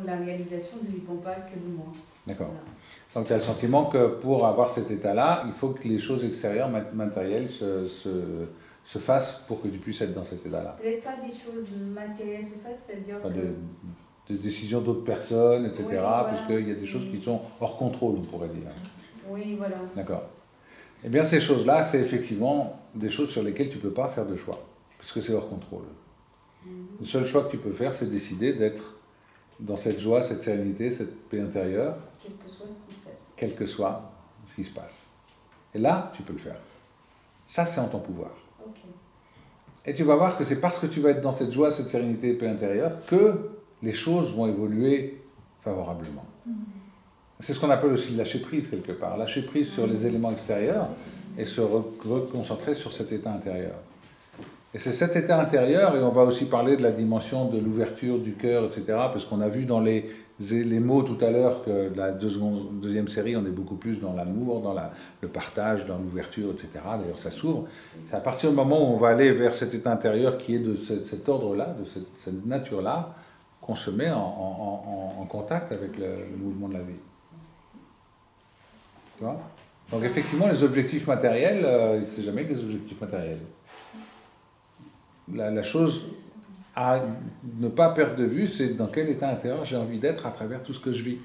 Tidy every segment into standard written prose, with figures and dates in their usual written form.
la réalisation ne dépend pas que de moi. D'accord. Voilà. Donc tu as le sentiment que pour avoir cet état-là, il faut que les choses extérieures, matérielles, se fassent pour que tu puisses être dans cet état-là. Peut-être pas des choses matérielles se fassent, c'est-à-dire Enfin, que... des décisions d'autres personnes, etc. Oui, voilà, parce qu'il y a des choses qui sont hors contrôle, on pourrait dire. Oui, voilà. D'accord. Eh bien, ces choses-là, c'est effectivement des choses sur lesquelles tu ne peux pas faire de choix, puisque c'est hors contrôle. Le seul choix que tu peux faire, c'est décider d'être dans cette joie, cette sérénité, cette paix intérieure, Quel que soit ce qui se passe. quel que soit ce qui se passe. Et là, tu peux le faire. Ça, c'est en ton pouvoir. Ok. Et tu vas voir que c'est parce que tu vas être dans cette joie, cette sérénité et paix intérieure que les choses vont évoluer favorablement. C'est ce qu'on appelle aussi le lâcher prise quelque part. Lâcher prise sur les éléments extérieurs et se reconcentrer sur cet état intérieur. Et c'est cet état intérieur, et on va aussi parler de la dimension de l'ouverture du cœur, etc. Parce qu'on a vu dans les mots tout à l'heure que la deuxième série, on est beaucoup plus dans l'amour, dans le partage, dans l'ouverture, etc. D'ailleurs, ça s'ouvre. C'est à partir du moment où on va aller vers cet état intérieur qui est de cet ordre-là, de cette nature-là, qu'on se met en contact avec le mouvement de la vie. Tu vois ? Donc effectivement, les objectifs matériels, c'est jamais des objectifs matériels. La chose à ne pas perdre de vue, c'est dans quel état intérieur j'ai envie d'être à travers tout ce que je vis.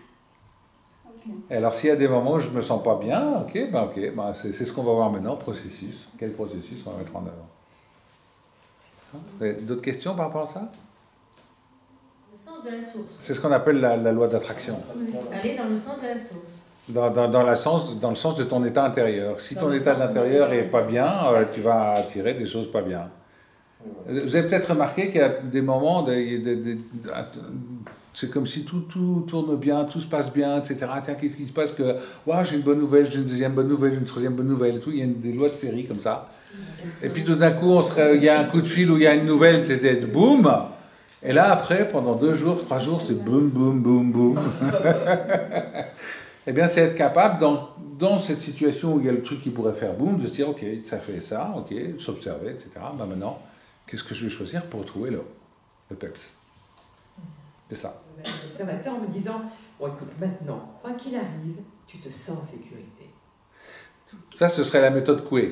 Okay. Et alors s'il y a des moments où je ne me sens pas bien, c'est ce qu'on va voir maintenant, processus. Quel processus on va mettre en avant. Vous avez d'autres questions par rapport à ça ? Le sens de la source. C'est ce qu'on appelle la loi d'attraction. Aller dans le sens de la source. Dans le sens de ton état intérieur. Si ton état d'intérieur n'est pas bien, tu vas attirer des choses pas bien. Vous avez peut-être remarqué qu'il y a des moments, c'est comme si tout tourne bien, tout se passe bien, etc. Tiens, qu'est-ce qui se passe que j'ai une bonne nouvelle, j'ai une deuxième bonne nouvelle, j'ai une troisième bonne nouvelle, et tout. Il y a des lois de série comme ça. Et puis tout d'un coup, il y a un coup de fil où il y a une nouvelle, c'était boum. Et là, après, pendant 2 jours, 3 jours, c'est boum, boum, boum, boum. Eh bien, c'est être capable, dans cette situation où il y a le truc qui pourrait faire boum, de se dire, ok, ça fait ça, ok, s'observer, etc. Ben maintenant, qu'est-ce que je vais choisir pour retrouver le peps? C'est ça. L'observateur en me disant, bon écoute, maintenant, quoi qu'il arrive, tu te sens en sécurité. Ça, ce serait la méthode Coué.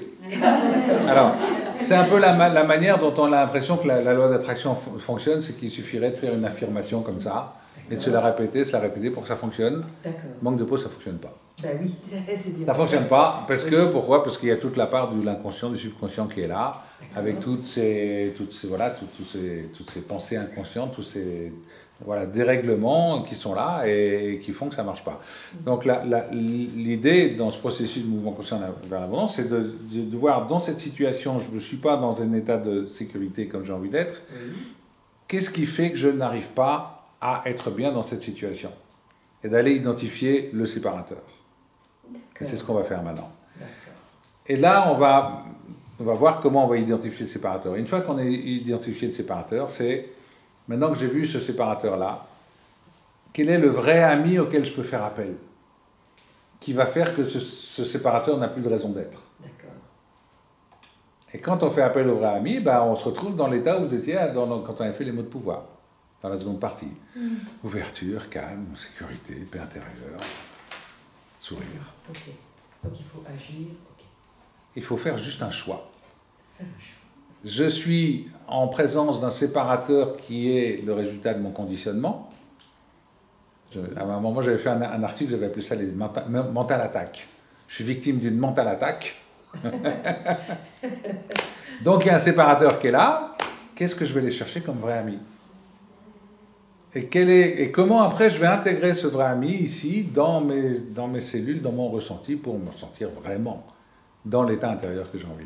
Alors, c'est un peu la manière dont on a l'impression que la loi d'attraction fonctionne, c'est qu'il suffirait de faire une affirmation comme ça, et de se la répéter pour que ça fonctionne. Manque de peau, ça ne fonctionne pas. Ben oui, c'est bien. Ça ne fonctionne pas, pourquoi? Parce qu'il y a toute la part de l'inconscient, du subconscient qui est là, avec toutes ces pensées inconscientes, tous ces dérèglements qui sont là et qui font que ça ne marche pas. Donc l'idée dans ce processus de mouvement conscient vers l'abondance, c'est de voir dans cette situation, je ne suis pas dans un état de sécurité comme j'ai envie d'être, qu'est-ce qui fait que je n'arrive pas à être bien dans cette situation? Et d'aller identifier le séparateur. Et c'est ce qu'on va faire maintenant. Et là, on va voir comment on va identifier le séparateur. Une fois qu'on a identifié le séparateur, c'est, maintenant que j'ai vu ce séparateur-là, quel est le vrai ami auquel je peux faire appel? Qui va faire que ce séparateur n'a plus de raison d'être. Et quand on fait appel au vrai ami, on se retrouve dans l'état où vous étiez quand on avait fait les mots de pouvoir, dans la seconde partie. Ouverture, calme, sécurité, paix intérieure, sourire. Ok. Donc il faut agir. Il faut faire juste un choix. Je suis en présence d'un séparateur qui est le résultat de mon conditionnement. À un moment, j'avais fait un article, j'avais appelé ça les mental attack. Je suis victime d'une mental attack. Donc il y a un séparateur qui est là. Qu'est-ce que je vais aller chercher comme vrai ami? Et comment après je vais intégrer ce vrai ami ici dans mes cellules, dans mon ressenti pour me sentir vraiment dans l'état intérieur que j'ai envie.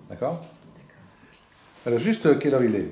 D'accord? Alors juste quelle heure il est